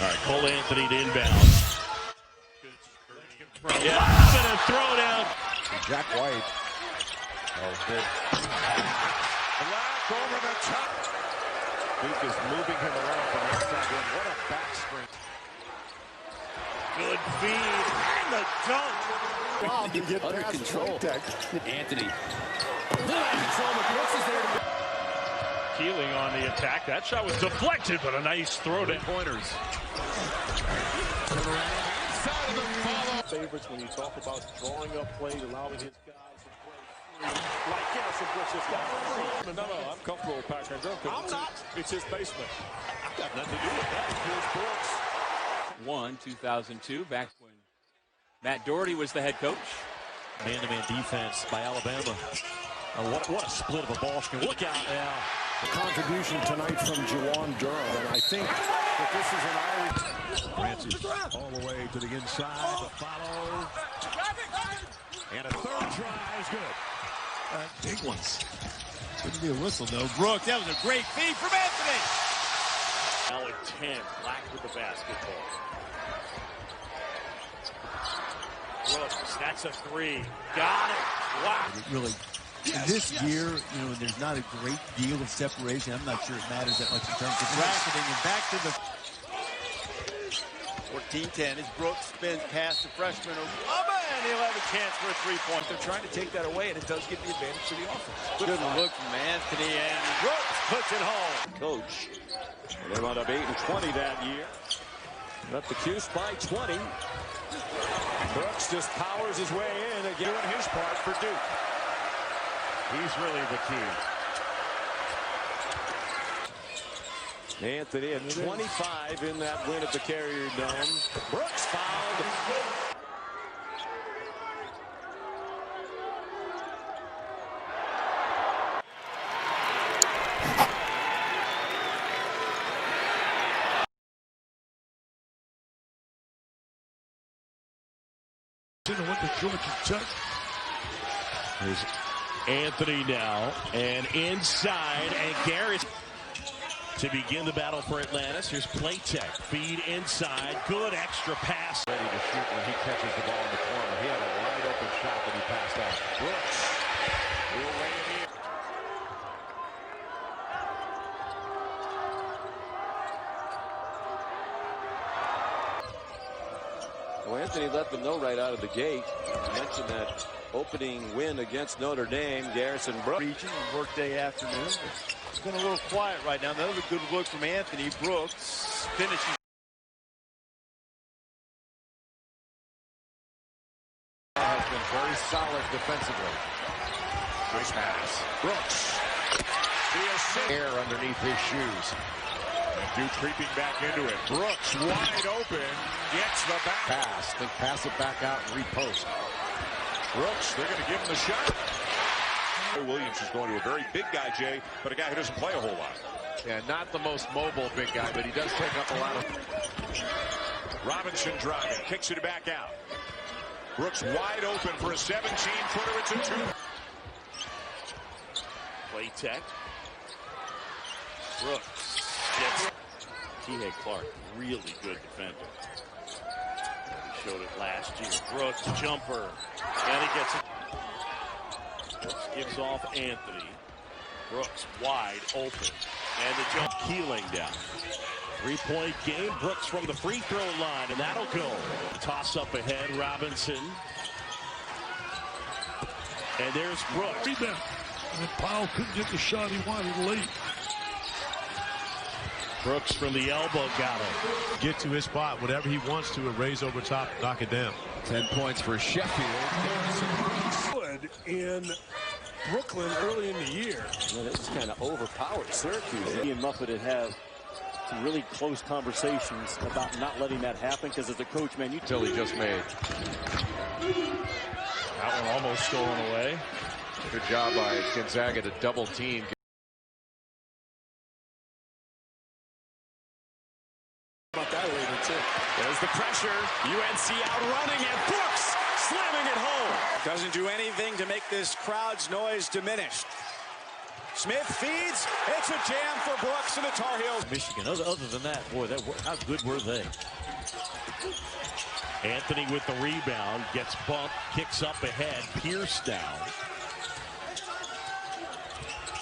All right, Cole Anthony to inbound. Yeah, and a throwdown. Jack White. Oh, good. Black over the top. Duke is moving him around from outside in. What a back screen. Good feed. And the dunk. Wow, to get under control. Anthony. Keeling on the attack. That shot was deflected, but a nice throw to pointers. Favorites when you talk about drawing up plays, allowing his guys to play free. Like Garrison Brooks has got free. No, I'm comfortable with Packer and Joe. I'm not. It's his basement. I've got nothing to do with that. Here's Brooks. 2002, back when Matt Doherty was the head coach. man-to-man defense by Alabama. What a split of a ball screen. Look out now. The contribution tonight from Juwan Durham, and I think that this is an Irish. Francis all the way to the inside. The follow. And a third try is good. Big ones. Couldn't be a whistle, though. Brooks, that was a great feed from Anthony. Now at 10. Black with the basketball. Brooks, that's a three. Got it. Wow. Really, in this year, you know, there's not a great deal of separation. I'm not sure it matters that much in terms of bracketing. And back to the 14-10 as Brooks spins past the freshman Obama, and he'll have a chance for a three-point. They're trying to take that away, and it does give the advantage to the offense. Good look from Anthony, and Brooks puts it home. Coach. They wound up 8 and 20 that year. Up the Cuse by 20. Brooks just powers his way in again, doing his part for Duke. He's really the key. Anthony at 25 in that win at the Carrier Dome. Brooks fouled. What the Georgia Tech. Here's Anthony now, and inside, and Garrison to begin the battle for Atlantis. Here's Playtech, feed inside, good extra pass. Ready to shoot when he catches the ball in the corner. He had a wide open shot that he passed out. Brooks will lay it in. Well, Anthony let them know right out of the gate. I mentioned that opening win against Notre Dame. Garrison Brooks. Region workday afternoon. It's been a little quiet right now. Another good look from Anthony. Brooks finishing. Has been very solid defensively. Nice pass. Brooks. The assist. Air underneath his shoes. And Duke creeping back into it. Brooks wide open. Gets the back. Pass. Then pass it back out and repost. Brooks, they're going to give him the shot. Williams is going to a very big guy, Jay, but a guy who doesn't play a whole lot. Yeah, not the most mobile big guy, but he does take up a lot of. Robinson driving, kicks it back out. Brooks wide open for a 17-footer. It's a two. Playtech. Brooks gets T.A. Clark, really good defender. He showed it last year. Brooks jumper, and he gets it. Brooks gives off Anthony. Brooks wide open, and the jump Keeling down. 3-point game. Brooks from the free throw line, and that'll go. Toss up ahead, Robinson. And there's Brooks. Rebound. And Powell couldn't get the shot he wanted late. Brooks from the elbow got him. Get to his spot, whatever he wants to, and raise over top, knock it down. 10 points for Sheffield. Good in Brooklyn early in the year. Well, it was kind of overpowered Syracuse. He and Muffet had had some really close conversations about not letting that happen because as a coach, man, you Till he just made. That one almost stolen away. Good job by Gonzaga to double team. About that later, too. There's the pressure. UNC outrunning it. Brooks slamming it home. Doesn't do anything to make this crowd's noise diminished. Smith feeds. It's a jam for Brooks and the Tar Heels. Michigan. Other than that, boy, how good were they? Anthony with the rebound, gets bumped, kicks up ahead, Pierce down.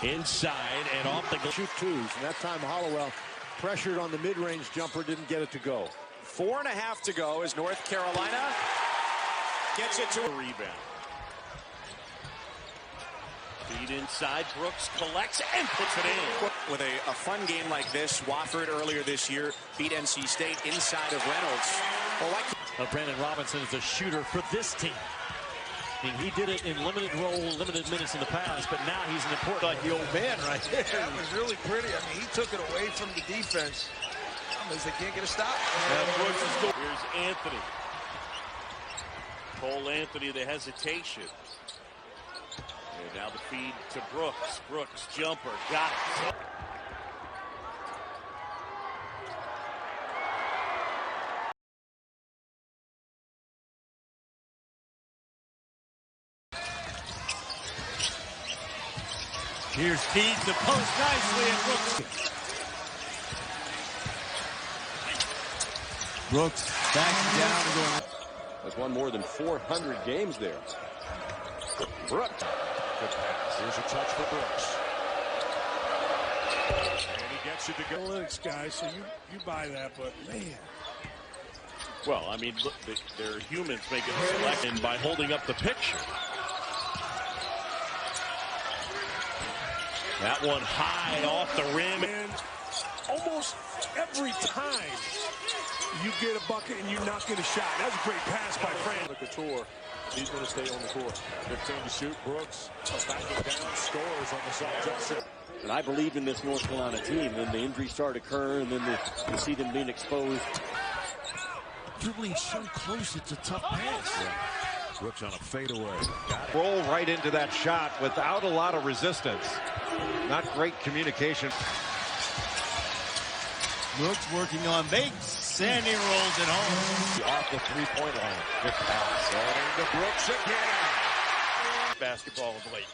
Inside and off the Shoot twos, and that time Hollowell pressured on the mid-range jumper, didn't get it to go. 4.5 to go as North Carolina gets it to a rebound. Feed inside, Brooks collects and puts it in. With a fun game like this, Wofford earlier this year beat NC State inside of Reynolds. Well, Brandon Robinson is a shooter for this team. I mean, he did it in limited role, limited minutes in the past, but now he's an important. Like the old man right there. That was really pretty. I mean, he took it away from the defense. As they can't get a stop. Here's Anthony. Cole Anthony, the hesitation. And now the feed to Brooks. Brooks, jumper, got it. Here's feeds the post nicely, and Brooks backing down and going. That's won more than 400 games there. Brooks. Good pass. Here's a touch for Brooks. And he gets it to go. Analytics guys, so you buy that, but man. Well, I mean, look, they're humans making a selection by holding up the picture. That one high off the rim. And almost every time you get a bucket and you not get a shot. That's a great pass by Fran. Couture, he's going to stay on the court. 15 to shoot. Brooks backing down, scores on the suggestion. And I believed in this North Carolina team. Then the injuries start occurring, and then you see them being exposed. Dribbling so close, it's a tough pass. Yeah. Brooks on a fadeaway. Roll right into that shot without a lot of resistance. Not great communication. Brooks working on Bates, and he rolls it home. Off the three-point line. Good pass. And into Brooks again. Basketball of late.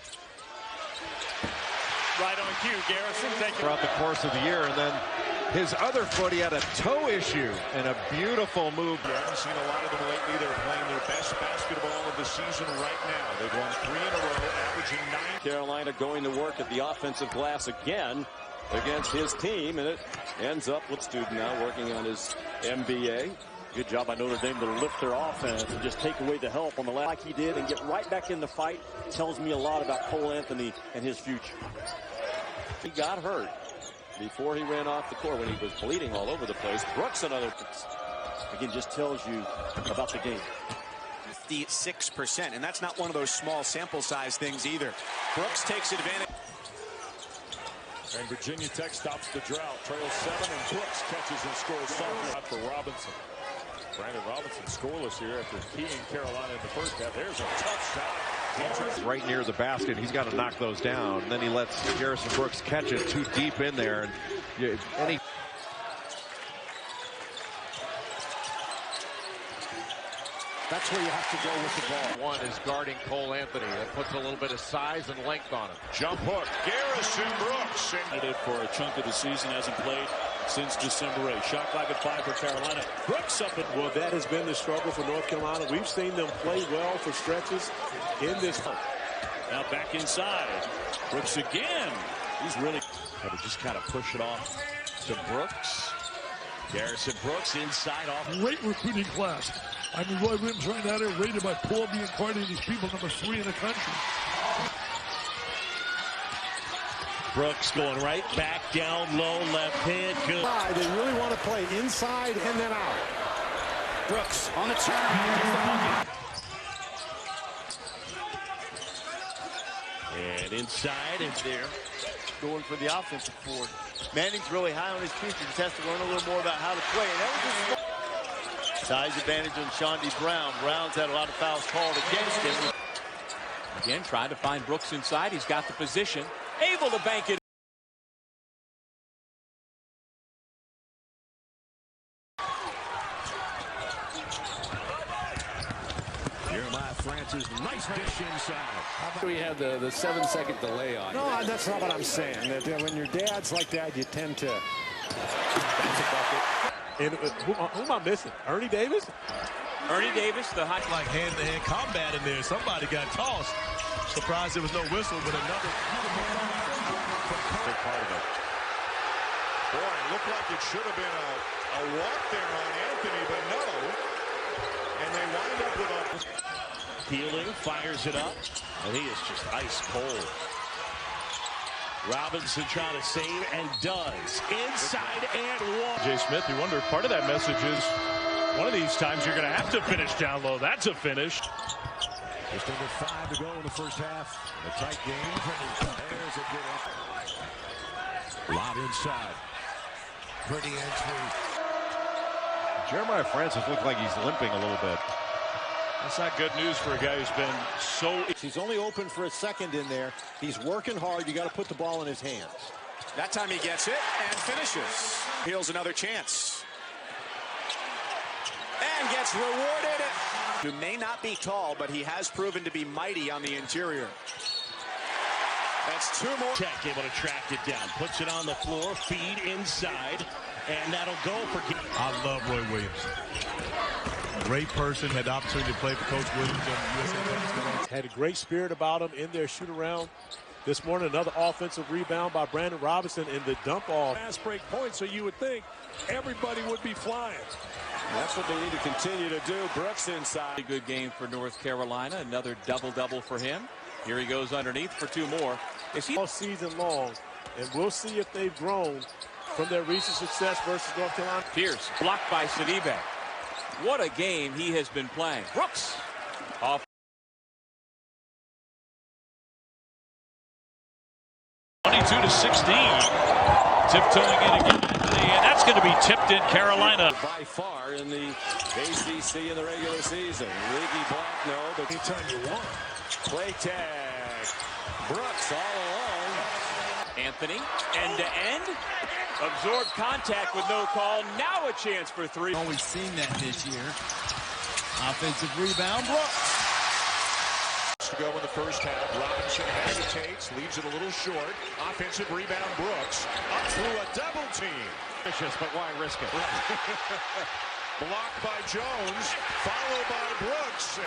Right on cue, Garrison. Thank you. Throughout the course of the year, and then his other foot, he had a toe issue, and a beautiful move. You haven't seen a lot of them lately. They're playing their best basketball of the season right now. They've won 3 in a row, averaging 9. Carolina going to work at the offensive glass again against his team, and it ends up with Student now working on his MBA. Good job by Notre Dame to lift their offense and just take away the help on the left like he did and get right back in the fight. Tells me a lot about Cole Anthony and his future. He got hurt before he ran off the court when he was bleeding all over the place. Brooks, another, again, just tells you about the game. 56%, and that's not one of those small sample size things either. Brooks takes advantage. And Virginia Tech stops the drought, trails 7, and Brooks catches and scores softly for Robinson. Brandon Robinson scoreless here after keying Carolina in the first half. There's a tough shot. Right near the basket, he's got to knock those down. Then he lets Garrison Brooks catch it too deep in there, and any. That's where you have to go with the ball. One is guarding Cole Anthony. That puts a little bit of size and length on him. Jump hook. Garrison Brooks. For a chunk of the season, hasn't played since December 8th. Shot clock at 5 for Carolina. Brooks up at. Well, that has been the struggle for North Carolina. We've seen them play well for stretches in this. Now back inside. Brooks again. He's really. Had to just kind of push it off to Brooks. Garrison Brooks inside off. Great recruiting class. I mean, Roy Williams right out there rated by Paul being part of these people, number 3 in the country. Brooks going right back down low, left hand. Good. They really want to play inside and then out. Brooks on the turnaround. Gets the bucket. And inside and there. Going for the offensive board. Manning's really high on his future. Just has to learn a little more about how to play. And that was just size advantage on Shawnee Brown. Brown's had a lot of fouls called against him. Again, trying to find Brooks inside. He's got the position. Able to bank it. Here Jeremiah Francis, nice dish inside. We have the 7-second delay on. No, that's not what I'm saying. That when your dad's like that, you tend to. That's a bucket. And who am I missing? Ernie Davis? Ernie Davis, the high. Like hand-to-hand combat in there. Somebody got tossed. Surprised there was no whistle, but another Big part of it. Boy, it looked like it should have been a walk there on Anthony, but no. And they wind up with a... Healing, fires it up, and he is just ice cold. Robinson trying to save and does. Inside and one. Jay Smith, you wonder if part of that message is one of these times you're going to have to finish down low. That's a finish. Just under 5 to go in the first half. A tight game. There's a good effort. Lob inside. Pretty entry. Jeremiah Francis looks like he's limping a little bit. That's not good news for a guy who's been so... He's only open for a second in there. He's working hard. You got to put the ball in his hands. That time he gets it and finishes. Heals another chance. And gets rewarded. Who may not be tall, but he has proven to be mighty on the interior. That's 2 more. Tech able to track it down. Puts it on the floor. Feed inside. And that'll go for... I love Roy Williams. Great person. Had the opportunity to play for Coach Williams on the USA. Had a great spirit about him in their shoot-around. This morning, another offensive rebound by Brandon Robinson in the dump-off. Fast break point, so you would think everybody would be flying. That's what they need to continue to do. Brooks inside. A good game for North Carolina. Another double-double for him. Here he goes underneath for 2 more. Is he all season long, and we'll see if they've grown from their recent success versus North Carolina. Pierce blocked by Sidibe. What a game he has been playing. Brooks off. 22-16. Tiptoeing in again, Anthony, and that's going to be tipped in Carolina. By far in the ACC in the regular season. Leaky block, no, but Anytime you want. play tag. Brooks all alone. Anthony, end-to-end. Absorbed contact with no call. Now a chance for 3. Always seen that this year. Offensive rebound, Brooks. To go in the first half. Robinson hesitates, leaves it a little short. Offensive rebound, Brooks. Up through a double team. Vicious, but why risk it? Blocked by Jones, followed by Brooks.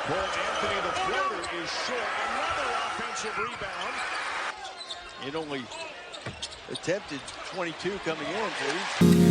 Well, Anthony, the floater is short. Another offensive rebound. It only attempted 22 coming in, so he's